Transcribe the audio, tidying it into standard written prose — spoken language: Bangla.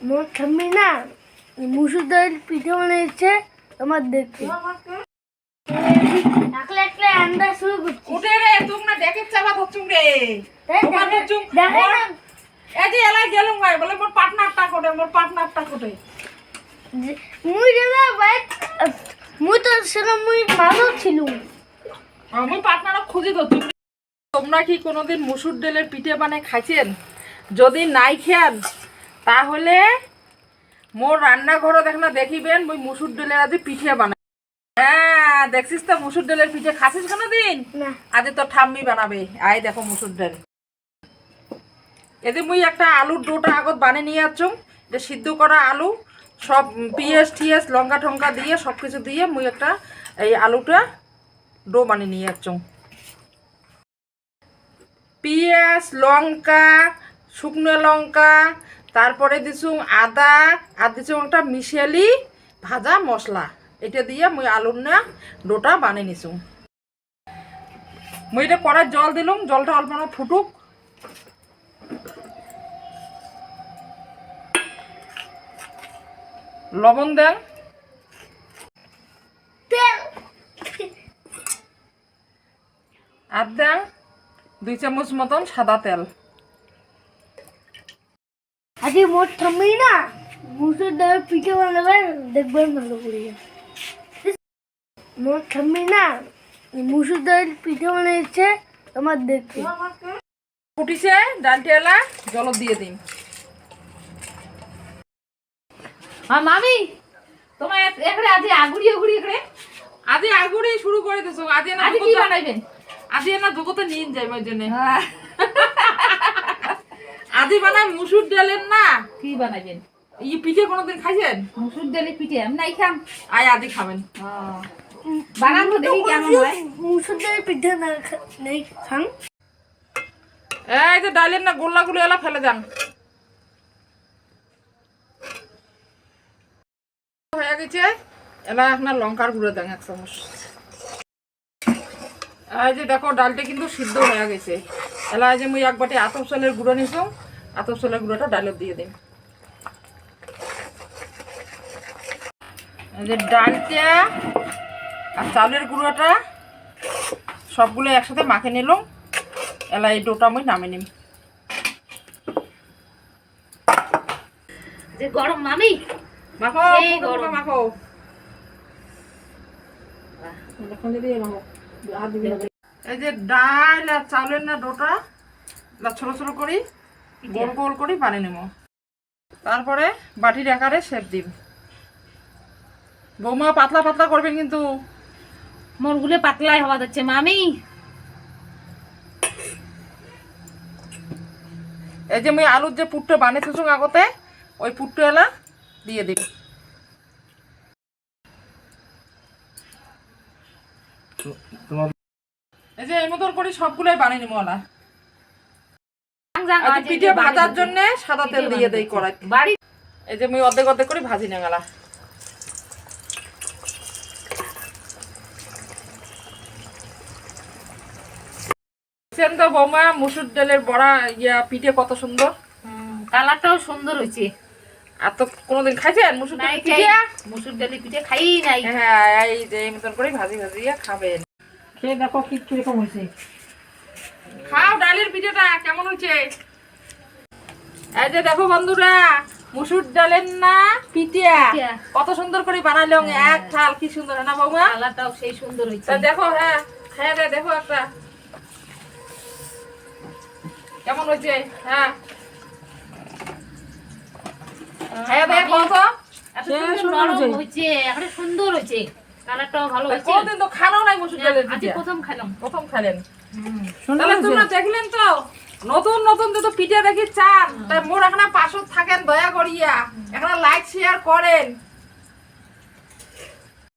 মোর ঠাম্মি না মুসুর ডাল পিঠে বানিয়েছে তোমার দেখতে একলা একলা আন্দাজ শুরু করছি উঠে রে তুই না দেখে চালা ধরছুম রে তোমার ধরছুম দেখে না এই যে এলাই গেলুম ভাই বলে মোর পার্টনারটা কোটে মুই দাদা ভাই মুই তো সেরকম মুই মালও ছিলুম আমি পার্টনারও খুঁজে ধরছুম। তোমরা কি কোনোদিন মুসুর ডালের পিঠে বানায় খাইছেন? যদি নাই খেন তাহলে মোর রান্নাঘরও দেখ না দেখিবেন মুই মুসুর ডালের আজ পিঠে বানাই। হ্যাঁ দেখছিস তো মুসুর ডালের পিঠে খাসিস কোনোদিন? না আজ তো ঠাম্মি বানাবে। আই দেখো মুসুর ডাল এতে মুই একটা আলুর ডোটা আগত বানিয়ে নিয়ে আসছুম। যে সিদ্ধ করা আলু সব পিঁয়াজ টিয়াজ লঙ্কা টঙ্কা দিয়ে সব কিছু দিয়ে মুই একটা এই আলুটা ডো বানিয়ে নিয়ে আসছুম। পিঁয়াজ লঙ্কা শুকনো লঙ্কা তারপরে দিছুম আদা আর দিছুম একটা মিশালি ভাজা মশলা এটা দিয়ে মুই আলুর না ডোটা বানিয়ে নিছুম। মুই এটা কড়াই জল দিলুম, জলটা অল্প না ফুটুক। লবণ দেন, তেল আর দেন 2 চামচ মতন সাদা তেল। আজকে মোর ঠাম্মি না মুসুর ডাল পিঠে বানাবে দেখবেন ভালো করে মোর ঠাম্মি না মুসুর ডাল পিঠে বানিয়েছে তোমার দেখতে ফুটিছে ডালটি এলা জল দিয়ে দিন। মামি তোমার এখানে আজ আগুড়ি আগুড়ি এখানে আজ আগুড়ি শুরু করে দিছো। আজ না আজ কি বানাইবেন? আজ না জগতে নিয়ে যাই ওই জন্য আদি বানাই মুসুর ডালের না কি বানাইবেন? ই পিঠে কোনোদিন খাইছেন? মুসুর ডালের পিঠে আমি নাই খাম। আয় আদি খাবেন। বানান তো দেখি কেমন হয়। মুসুর ডাল পিঠে না নেই খান এই যে ডালের না গোল্লাগুলো এলা ফেলে যান। হয়ে গেছে এলা আপনার লঙ্কার গুঁড়ো দেন 1 চামচ। এই যে দেখো ডালটা কিন্তু সিদ্ধ হয়ে গেছে। এলা যে মুই এক বাটি আতপ চালের গুঁড়ো নিছো, আতপ চালের গুঁড়োটা ডালত দিয়ে দিন। এই যে ডালটা আর চালের গুঁড়োটা সবগুলো একসাথে মাখে নিলাম। এলা এই ডোটা মুই নামে নিম। যে গরম মামি মাখো সেই গরম। মাখো এই যে ডাল আর চাউলের না ডোটা ছোট ছোট করি গোল গোল করে বানিয়ে নেব। তারপরে বাটির আকারে শেপ দিন। বৌমা পাতলা পাতলা করবেন কিন্তু। মোর গুলে পাতলাই হওয়া যাচ্ছে মামি। এই যে মুই আলুর যে পুটটা বানিয়েছো আগতে ওই পুটটা এলা দিয়ে দিন। এই যে এই মতন করে সবগুলোই বানিয়ে নিবো না। পিঠে ভাজার জন্য সাদা তেল দিয়ে দেই কড়াই বাড়ি। এই যে মুই অর্ধেক অর্ধেক করে ভাজি না গেলা। তো বৌমা মুসুর ডালের বড়া পিঠে কত সুন্দর, কালারটাও সুন্দর হয়েছে। আর তো কোনোদিন খাইছেন মুসুর ডালের পিঠে? মুসুর ডালের পিঠে খাই নাই। হ্যাঁ এই যে এই মতন করে ভাজি ভাজিয়ে খাবেন। খেয়ে দেখো কি কিরকম হয়েছে। খাও ডালের পিঠেটা কেমন হয়েছে। এই যে দেখো বন্ধুরা মুসুর ডালের না পিঠে কত সুন্দর করে বানাইলাম। এক থাল কি সুন্দর না বৌমা? কালারটাও সেই সুন্দর হয়েছে। দেখো হ্যাঁ হ্যাঁ দেখো একটা কেমন হয়েছে। হ্যাঁ হ্যাঁ দেখো তো নরম হয়েছে, একেবারে সুন্দর হয়েছে। কালারটাও ভালো হয়েছে। কোনদিন তো খানো নাই মুসুর ডালের আজ পিঠে, প্রথম খেলাম। প্রথম খাইলেন। তাহলে তোমরা দেখলেন তো নতুন নতুন তো পিঠে দেখি চান। তাই মোর এখানে পাশে থাকেন দয়া করিয়া এখানে লাইক শেয়ার করেন।